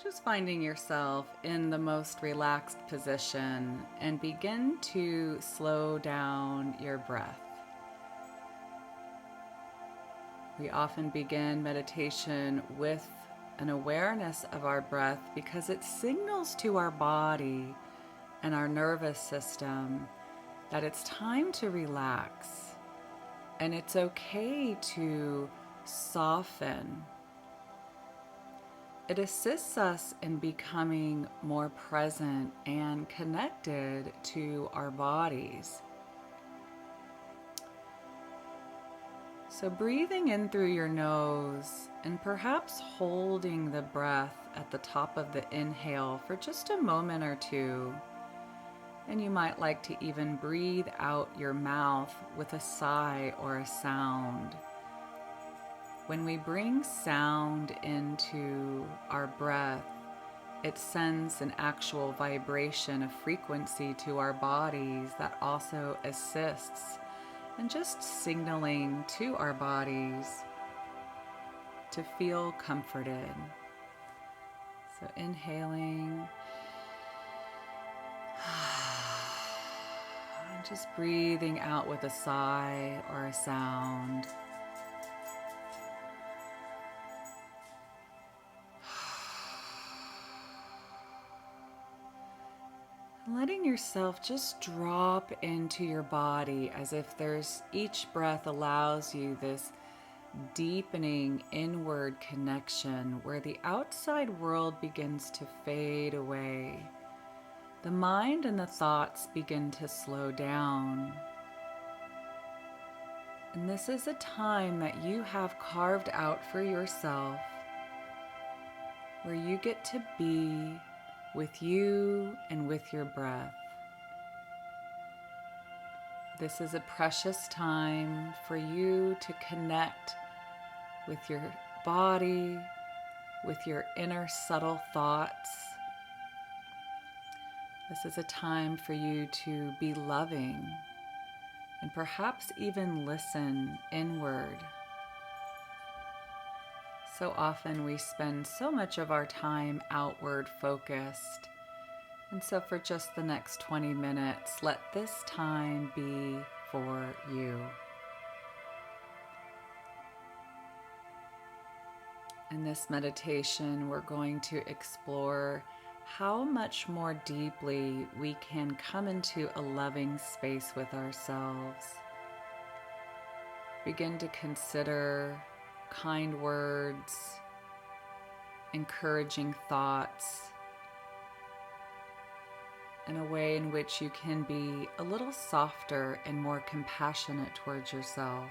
Just finding yourself in the most relaxed position and begin to slow down your breath. We often begin meditation with an awareness of our breath because it signals to our body and our nervous system that it's time to relax, and it's okay to soften. It assists us in becoming more present and connected to our bodies. So breathing in through your nose and perhaps holding the breath at the top of the inhale for just a moment or two. And you might like to even breathe out your mouth with a sigh or a sound. When we bring sound into our breath, it sends an actual vibration, a frequency to our bodies that also assists in just signaling to our bodies to feel comforted. So inhaling, and just breathing out with a sigh or a sound. Letting yourself just drop into your body as if each breath allows you this deepening inward connection where the outside world begins to fade away. The mind and the thoughts begin to slow down. And this is a time that you have carved out for yourself where you get to be with you and with your breath. This is a precious time for you to connect with your body, with your inner subtle thoughts. This is a time for you to be loving and perhaps even listen inward. So often we spend so much of our time outward focused. And so for just the next 20 minutes, let this time be for you. In this meditation, we're going to explore how much more deeply we can come into a loving space with ourselves. Begin to consider kind words, encouraging thoughts, and a way in which you can be a little softer and more compassionate towards yourself.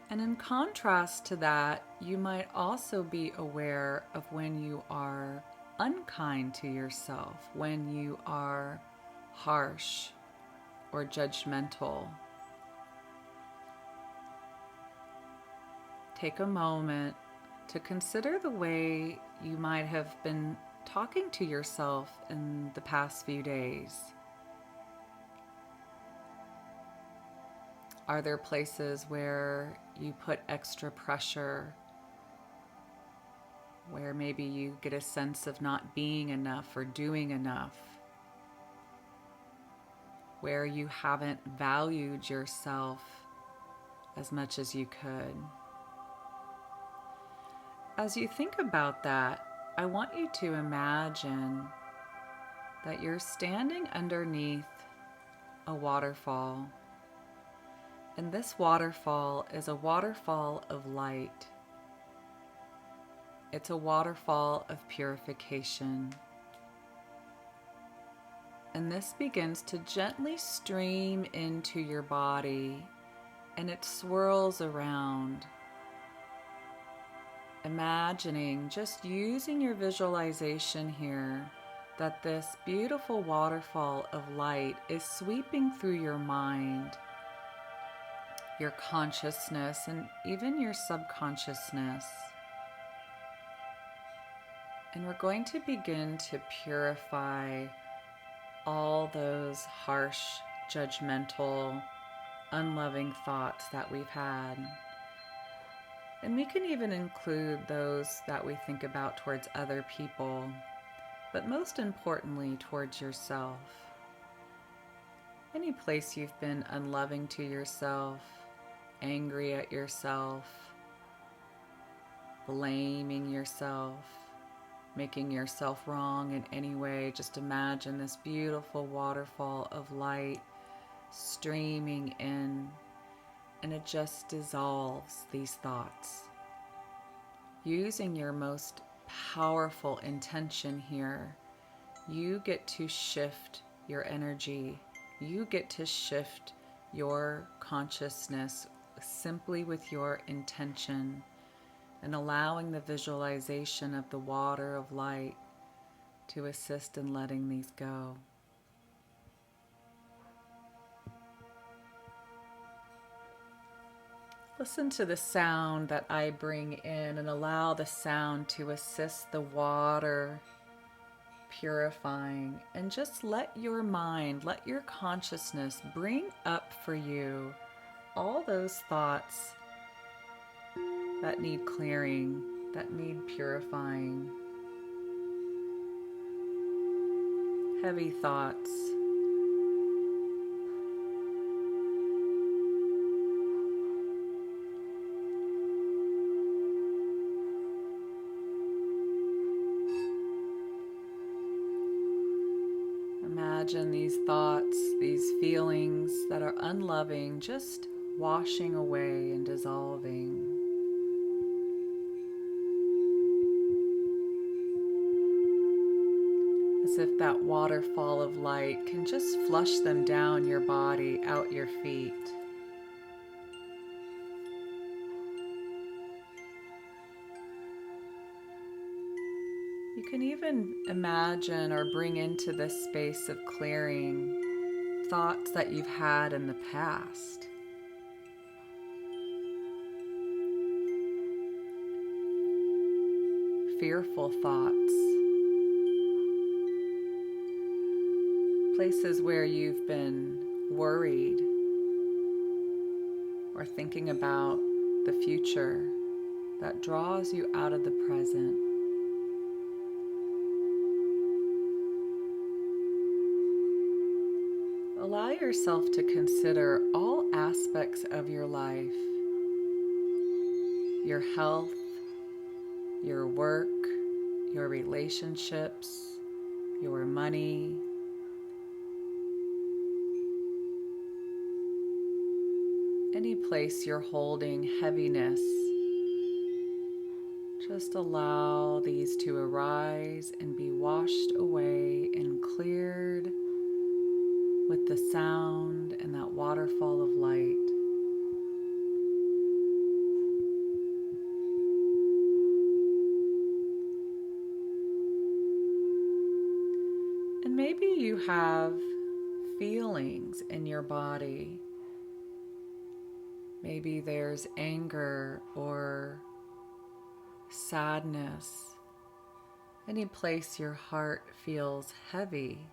And in contrast to that, you might also be aware of when you are unkind to yourself, when you are harsh or judgmental. Take a moment to consider the way you might have been talking to yourself in the past few days. Are there places where you put extra pressure, where maybe you get a sense of not being enough or doing enough, where you haven't valued yourself as much as you could? As you think about that, I want you to imagine that you're standing underneath a waterfall. And this waterfall is a waterfall of light. It's a waterfall of purification. And this begins to gently stream into your body, and it swirls around. Imagining, just using your visualization here, that this beautiful waterfall of light is sweeping through your mind, your consciousness, and even your subconsciousness. And we're going to begin to purify all those harsh, judgmental, unloving thoughts that we've had. And we can even include those that we think about towards other people, but most importantly, towards yourself. Any place you've been unloving to yourself, angry at yourself, blaming yourself, making yourself wrong in any way, just imagine this beautiful waterfall of light streaming in, and it just dissolves these thoughts. Using your most powerful intention here, you get to shift your energy. You get to shift your consciousness simply with your intention and allowing the visualization of the water of light to assist in letting these go. Listen to the sound that I bring in and allow the sound to assist the water purifying, and just let your mind, let your consciousness bring up for you all those thoughts that need clearing, that need purifying. Heavy thoughts. Imagine these thoughts, these feelings that are unloving, just washing away and dissolving. As if that waterfall of light can just flush them down your body, out your feet. You can even imagine or bring into this space of clearing thoughts that you've had in the past. Fearful thoughts. Places where you've been worried or thinking about the future that draws you out of the present. Allow yourself to consider all aspects of your life, your health, your work, your relationships, your money, any place you're holding heaviness. Just allow these to arise and be washed away and cleared with the sound and that waterfall of light. And maybe you have feelings in your body. Maybe there's anger or sadness. Any place your heart feels heavy.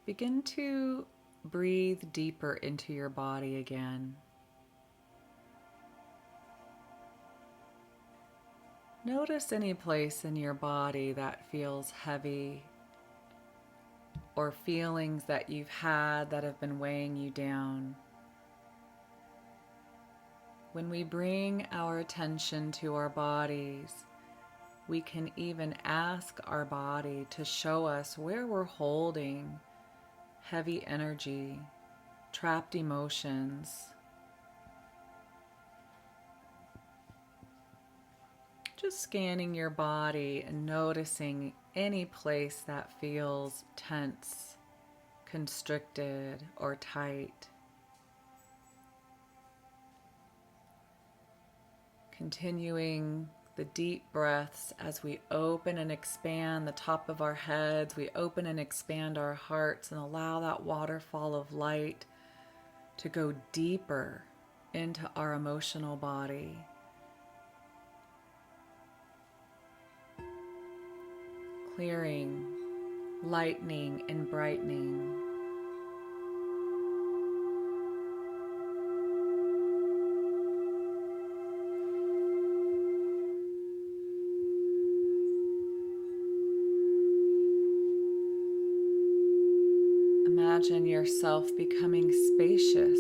Begin to breathe deeper into your body again. Notice any place in your body that feels heavy, or feelings that you've had that have been weighing you down. When we bring our attention to our bodies, we can even ask our body to show us where we're holding heavy energy, trapped emotions. Just scanning your body and noticing any place that feels tense, constricted, or tight. Continuing the deep breaths as we open and expand the top of our heads, we open and expand our hearts and allow that waterfall of light to go deeper into our emotional body. Clearing, lightening, and brightening. imagine yourself becoming spacious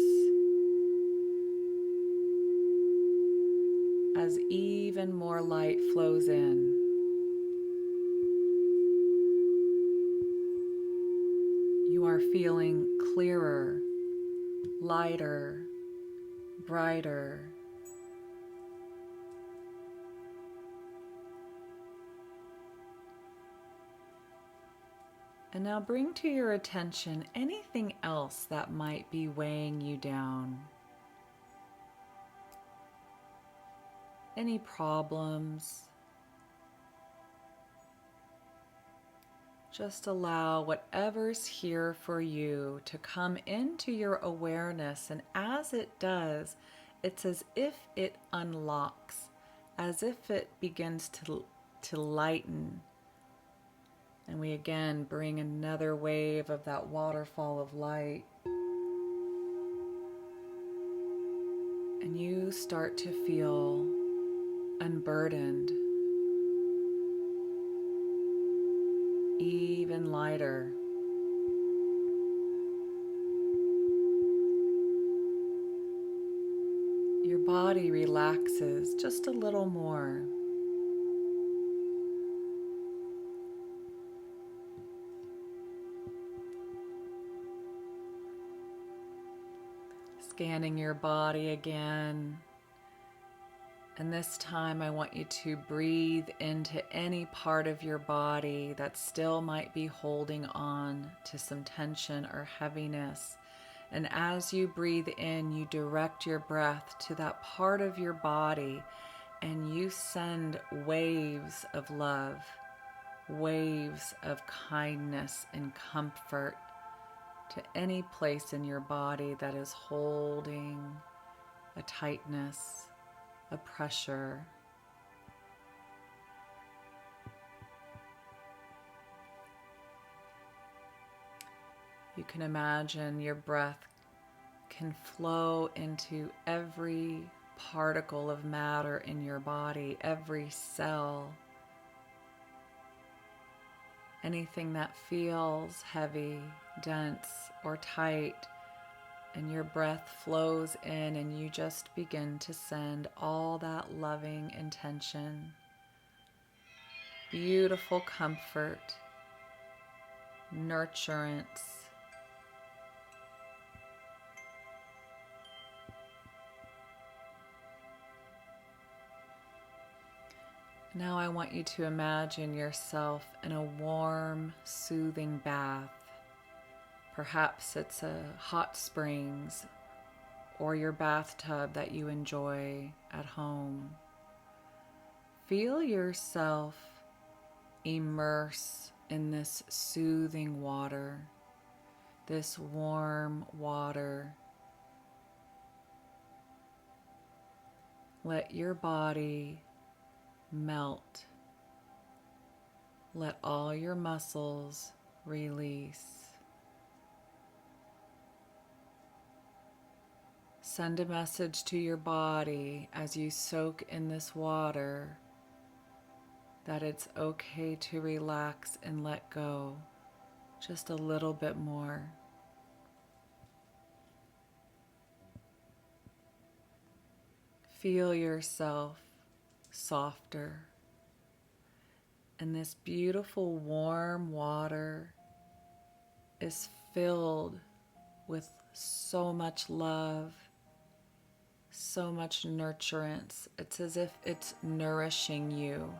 as even more light flows in. You are feeling clearer, lighter, brighter. And now bring to your attention anything else that might be weighing you down. Any problems. Just allow whatever's here for you to come into your awareness, and as it does, it's as if it unlocks, as if it begins to lighten. And we again bring another wave of that waterfall of light. And you start to feel unburdened, even lighter. Your body relaxes just a little more. Scanning your body again. And this time I want you to breathe into any part of your body that still might be holding on to some tension or heaviness. And as you breathe in, you direct your breath to that part of your body and you send waves of love, waves of kindness and comfort to any place in your body that is holding a tightness, a pressure. You can imagine your breath can flow into every particle of matter in your body, every cell. Anything that feels heavy, dense, or tight, and your breath flows in and you just begin to send all that loving intention, beautiful comfort, nurturance. Now I want you to imagine yourself in a warm, soothing bath. Perhaps it's a hot springs or your bathtub that you enjoy at home. Feel yourself immerse in this soothing water, this warm water. Let your body melt. Let all your muscles release. Send a message to your body as you soak in this water that it's okay to relax and let go just a little bit more. Feel yourself softer. And this beautiful warm water is filled with so much love, so much nurturance. It's as if it's nourishing you.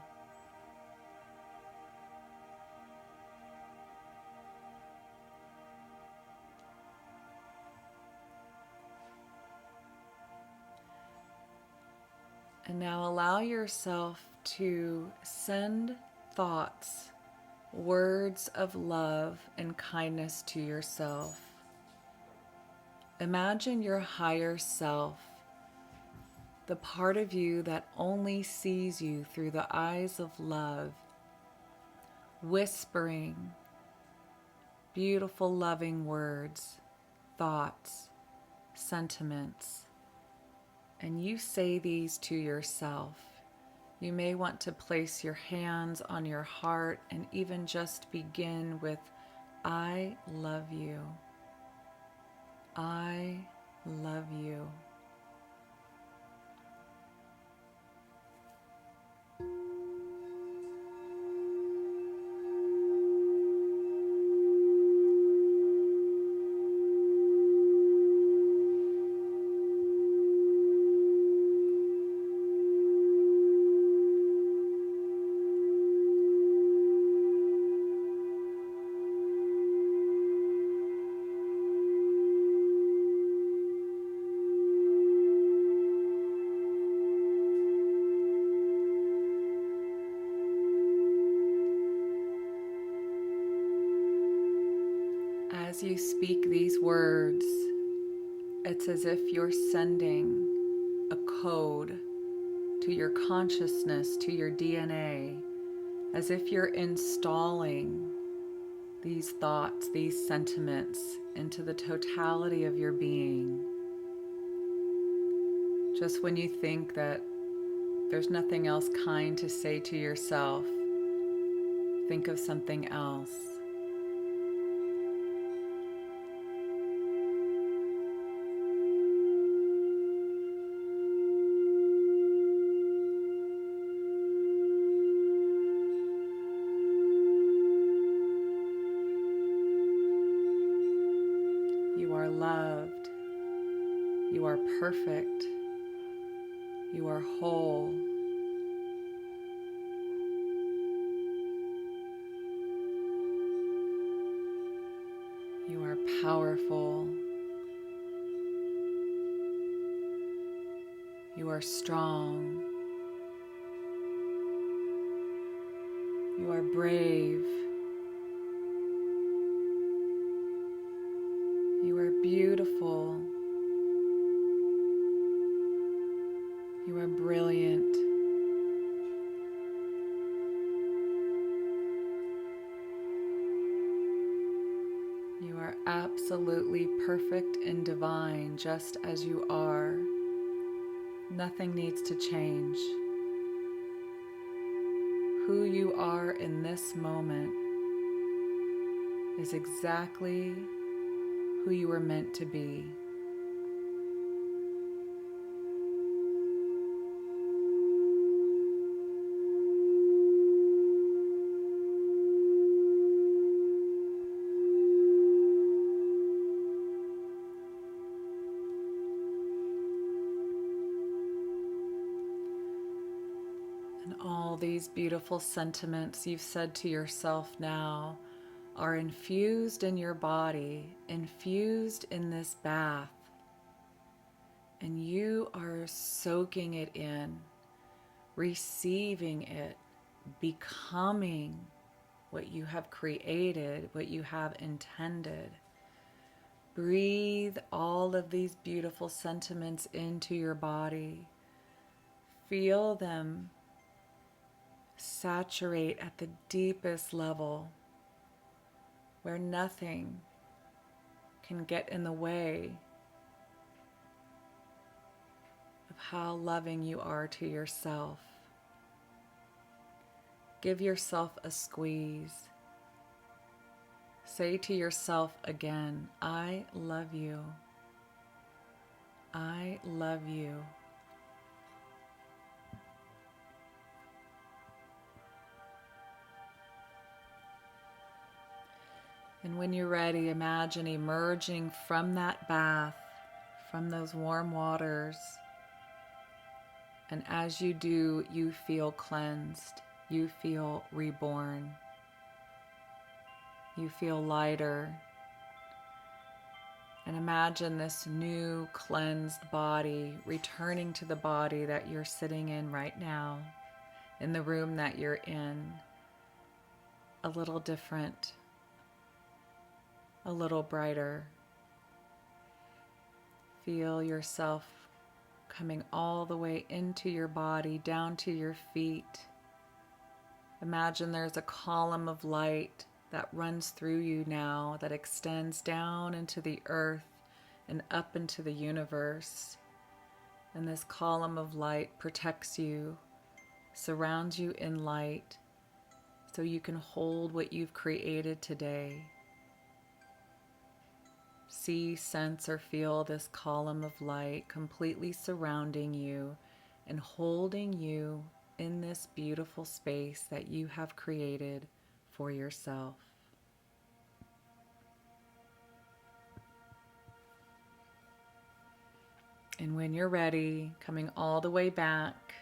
And now allow yourself to send thoughts, words of love and kindness to yourself. Imagine your higher self, the part of you that only sees you through the eyes of love, whispering beautiful, loving words, thoughts, sentiments. And you say these to yourself. You may want to place your hands on your heart and even just begin with, I love you. I love you. As you speak these words, it's as if you're sending a code to your consciousness, to your DNA, as if you're installing these thoughts, these sentiments into the totality of your being. Just when you think that there's nothing else kind to say to yourself, think of something else. You are loved. You are perfect. You are whole. You are powerful. You are strong. You are brave. You are beautiful. You are brilliant. You are absolutely perfect and divine just as you are. Nothing needs to change. Who you are in this moment is exactly who you were meant to be. And all these beautiful sentiments you've said to yourself now are infused in your body, infused in this bath, and you are soaking it in, receiving it, becoming what you have created, what you have intended. Breathe all of these beautiful sentiments into your body. Feel them saturate at the deepest level, where nothing can get in the way of how loving you are to yourself. Give yourself a squeeze. Say to yourself again, I love you. I love you. And when you're ready, imagine emerging from that bath, from those warm waters. And as you do, you feel cleansed. You feel reborn. You feel lighter. And imagine this new cleansed body returning to the body that you're sitting in right now, in the room that you're in. A little different, a little brighter. Feel yourself coming all the way into your body, down to your feet. Imagine there's a column of light that runs through you now, that extends down into the earth and up into the universe. And this column of light protects you, surrounds you in light, so you can hold what you've created today. see, sense, or feel this column of light completely surrounding you and holding you in this beautiful space that you have created for yourself. And when you're ready, coming all the way back,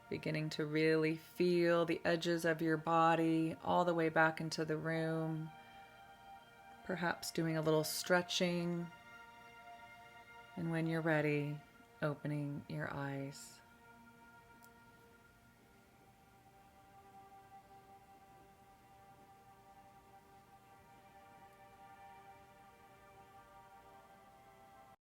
beginning to really feel the edges of your body all the way back into the room, perhaps doing a little stretching. And when you're ready, opening your eyes.